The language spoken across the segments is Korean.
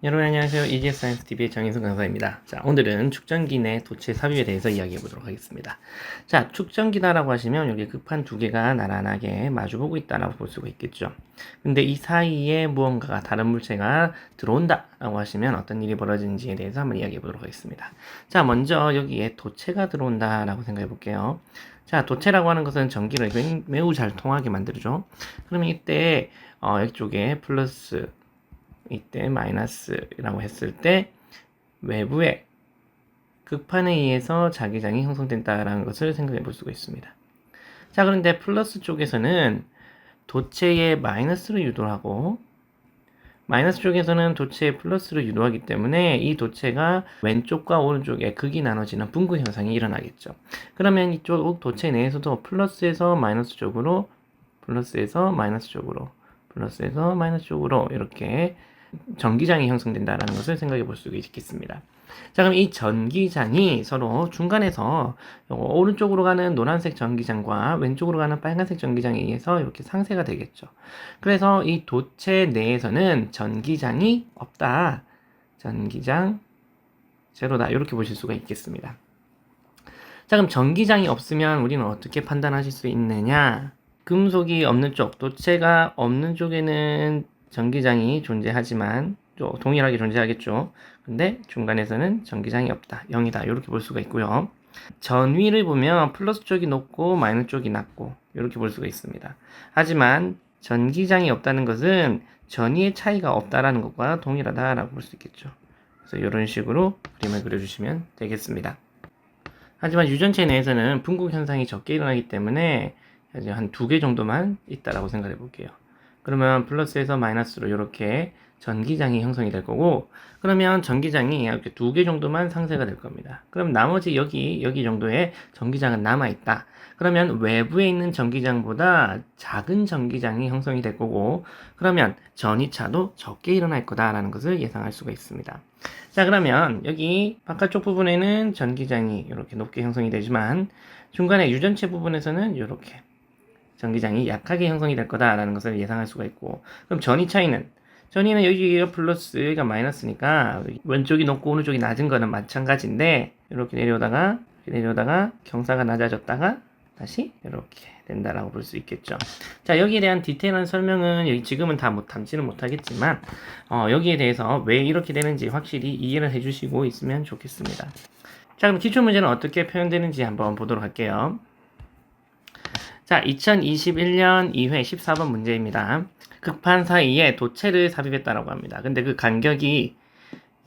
여러분 안녕하세요. EGS 사이언스 TV의 정인승 강사입니다. 자, 오늘은 축전기 내 도체 삽입에 대해서 이야기해 보도록 하겠습니다. 자, 축전기다라고 하시면 여기 극판 두 개가 나란하게 마주보고 있다라고 볼 수가 있겠죠. 근데 이 사이에 무언가가 다른 물체가 들어온다라고 하시면 어떤 일이 벌어지는지에 대해서 한번 이야기해 보도록 하겠습니다. 자, 먼저 여기에 도체가 들어온다라고 생각해 볼게요. 자, 도체라고 하는 것은 전기를 매우 잘 통하게 만들죠. 그러면 이때 이쪽에 플러스 이때 마이너스라고 했을 때 외부의 극판에 의해서 자기장이 형성된다라는 것을 생각해 볼 수가 있습니다. 자, 그런데 플러스 쪽에서는 도체의 마이너스를 유도하고 마이너스 쪽에서는 도체의 플러스를 유도하기 때문에 이 도체가 왼쪽과 오른쪽에 극이 나눠지는 분구 현상이 일어나겠죠. 그러면 이쪽 도체 내에서도 플러스에서 마이너스 쪽으로 플러스에서 마이너스 쪽으로 플러스에서 마이너스 쪽으로 이렇게 전기장이 형성된다는 것을 생각해 볼 수 있겠습니다. 자, 그럼 이 전기장이 서로 중간에서 오른쪽으로 가는 노란색 전기장과 왼쪽으로 가는 빨간색 전기장에 의해서 이렇게 상쇄가 되겠죠. 그래서 이 도체 내에서는 전기장이 없다. 전기장 제로다. 이렇게 보실 수가 있겠습니다. 자, 그럼 전기장이 없으면 우리는 어떻게 판단하실 수 있느냐? 금속이 없는 쪽, 도체가 없는 쪽에는 전기장이 존재하지만 동일하게 존재하겠죠. 근데 중간에서는 전기장이 없다. 0이다. 이렇게 볼 수가 있고요. 전위를 보면 플러스 쪽이 높고 마이너스 쪽이 낮고 이렇게 볼 수가 있습니다. 하지만 전기장이 없다는 것은 전위의 차이가 없다라는 것과 동일하다라고 볼 수 있겠죠. 그래서 이런 식으로 그림을 그려주시면 되겠습니다. 하지만 유전체 내에서는 분국 현상이 적게 일어나기 때문에 한 2개 정도만 있다라고 생각해 볼게요. 그러면 플러스에서 마이너스로 이렇게 전기장이 형성이 될 거고, 그러면 전기장이 이렇게 2개 정도만 상쇄가 될 겁니다. 그럼 나머지 여기 정도의 전기장은 남아있다. 그러면 외부에 있는 전기장보다 작은 전기장이 형성이 될 거고, 그러면 전이차도 적게 일어날 거다라는 것을 예상할 수가 있습니다. 자, 그러면 여기 바깥쪽 부분에는 전기장이 이렇게 높게 형성이 되지만, 중간에 유전체 부분에서는 이렇게 전기장이 약하게 형성이 될 거다라는 것을 예상할 수가 있고, 그럼 전위 차이는 여기가 플러스 여기가 마이너스니까 왼쪽이 높고 오른쪽이 낮은 거는 마찬가지인데 이렇게 내려오다가 경사가 낮아졌다가 다시 이렇게 된다라고 볼 수 있겠죠. 자, 여기에 대한 디테일한 설명은 여기 지금은 다 담지는 못하겠지만 여기에 대해서 왜 이렇게 되는지 확실히 이해를 해주시고 있으면 좋겠습니다. 자, 그럼 기출문제는 어떻게 표현되는지 한번 보도록 할게요. 자, 2021년 2회 14번 문제입니다. 극판 사이에 도체를 삽입했다라고 합니다. 근데 그 간격이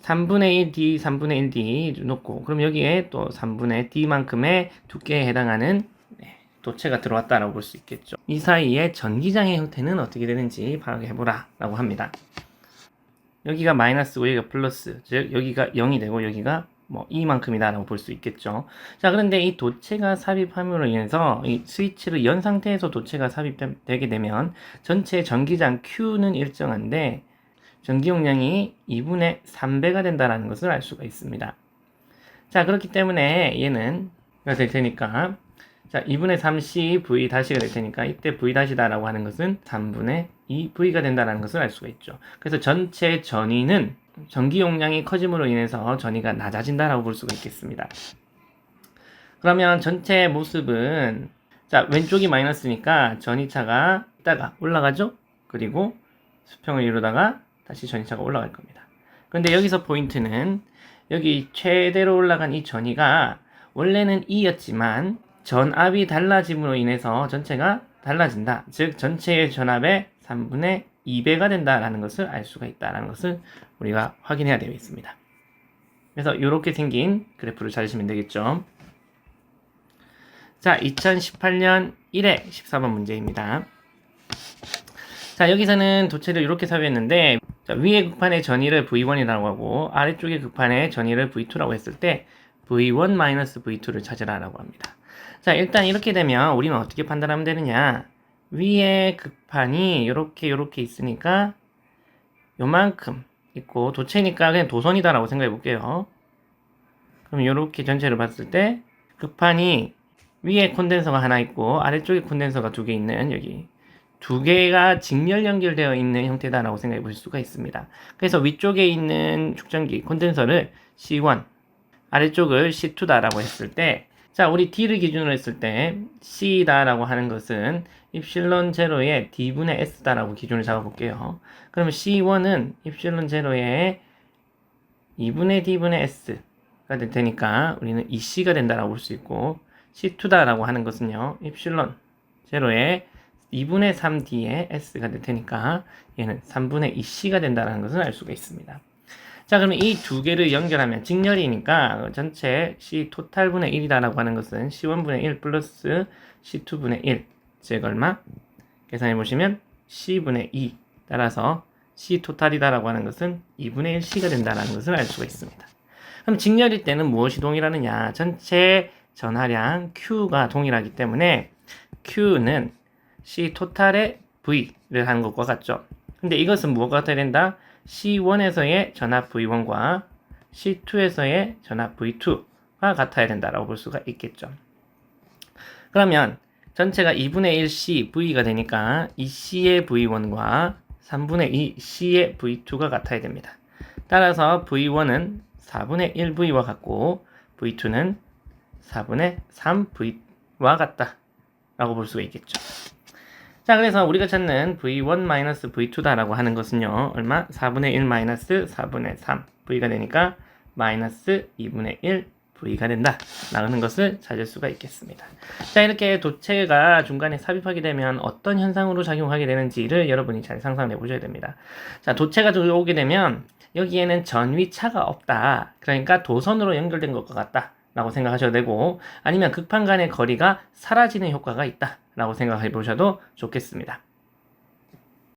3분의 1D, 3분의 1D 놓고, 그럼 여기에 또 3분의 D만큼의 두께에 해당하는 도체가 들어왔다라고 볼 수 있겠죠. 이 사이에 전기장의 형태는 어떻게 되는지 파악해보라 라고 합니다. 여기가 마이너스고 여기가 플러스, 즉 여기가 0이 되고 여기가 이만큼이다 라고 볼 수 있겠죠. 자, 그런데 이 도체가 삽입함으로 인해서 이 스위치를 연 상태에서 도체가 삽입되게 되면 전체 전기장 Q는 일정한데 전기 용량이 2분의 3배가 된다는 것을 알 수가 있습니다. 자, 그렇기 때문에 얘는 될 테니까, 자, 2분의 3C V 다시가 될 테니까 이때 V 다시다라고 하는 것은 3분의 2V가 된다는 것을 알 수가 있죠. 그래서 전체 전위는 전기 용량이 커짐으로 인해서 전위가 낮아진다라고 볼 수가 있겠습니다. 그러면 전체 모습은, 자, 왼쪽이 마이너스니까 전위차가 이따가 올라가죠? 그리고 수평을 이루다가 다시 전위차가 올라갈 겁니다. 그런데 여기서 포인트는 여기 최대로 올라간 이 전위가 원래는 2였지만 전압이 달라짐으로 인해서 전체가 달라진다. 즉 전체의 전압의 3분의 2배가 된다라는 것을 알 수가 있다라는 것을 우리가 확인해야 되겠습니다. 그래서 이렇게 생긴 그래프를 찾으시면 되겠죠. 자, 2018년 1회 14번 문제입니다. 자, 여기서는 도체를 이렇게 삽입했는데, 자, 위의 극판의 전위를 V1이라고 하고 아래쪽의 극판의 전위를 V2라고 했을 때 V1-V2를 찾으라고 합니다. 자, 일단 이렇게 되면 우리는 어떻게 판단하면 되느냐? 위에 극판이 이렇게 있으니까 요만큼 있고 도체니까 그냥 도선이다라고 생각해 볼게요. 그럼 이렇게 전체를 봤을 때 극판이 위에 콘덴서가 하나 있고 아래쪽에 콘덴서가 2개 있는 여기 두 개가 직렬 연결되어 있는 형태다라고 생각해 볼 수가 있습니다. 그래서 위쪽에 있는 축전기 콘덴서를 C1, 아래쪽을 C2다라고 했을 때, 자, 우리 D를 기준으로 했을 때 C다라고 하는 것은 입실론 제로의 D분의 S다라고 기준을 잡아볼게요. 그러면 C1은 입실론 제로의 2분의 D분의 S가 될 테니까 우리는 2C가 된다라고 볼 수 있고, C2다라고 하는 것은요, 입실론 제로의 2분의 3D의 S가 될 테니까 얘는 3분의 2C가 된다는 것을 알 수가 있습니다. 자, 그러면 이 두 개를 연결하면 직렬이니까 전체 C 토탈분의 1이다라고 하는 것은 C1분의 1 플러스 C2분의 1, 즉 얼마? 계산해 보시면 C분의 2, 따라서 C 토탈이다라고 하는 것은 2분의 1C가 된다는 것을 알 수가 있습니다. 그럼 직렬일 때는 무엇이 동일하느냐? 전체 전하량 Q가 동일하기 때문에 Q는 C 토탈의 V를 하는 것과 같죠. 근데 이것은 무엇과 같아야 된다? C1에서의 전압 V1과 C2에서의 전압 V2가 같아야 된다라고 볼 수가 있겠죠. 그러면 전체가 2분의 1 C V가 되니까 2C의 V1과 3분의 2 C의 V2가 같아야 됩니다. 따라서 V1은 4분의 1 V와 같고 V2는 4분의 3 V와 같다 라고 볼 수가 있겠죠. 자, 그래서 우리가 찾는 V1-V2다라고 하는 것은요, 얼마? 4분의 1-4분의 3 V가 되니까 마이너스 2분의 1 V가 된다 라는 것을 찾을 수가 있겠습니다. 자, 이렇게 도체가 중간에 삽입하게 되면 어떤 현상으로 작용하게 되는지를 여러분이 잘 상상해 보셔야 됩니다. 자, 도체가 들어오게 되면 여기에는 전위차가 없다, 그러니까 도선으로 연결된 것과 같다 라고 생각하셔도 되고, 아니면 극판 간의 거리가 사라지는 효과가 있다 라고 생각해 보셔도 좋겠습니다.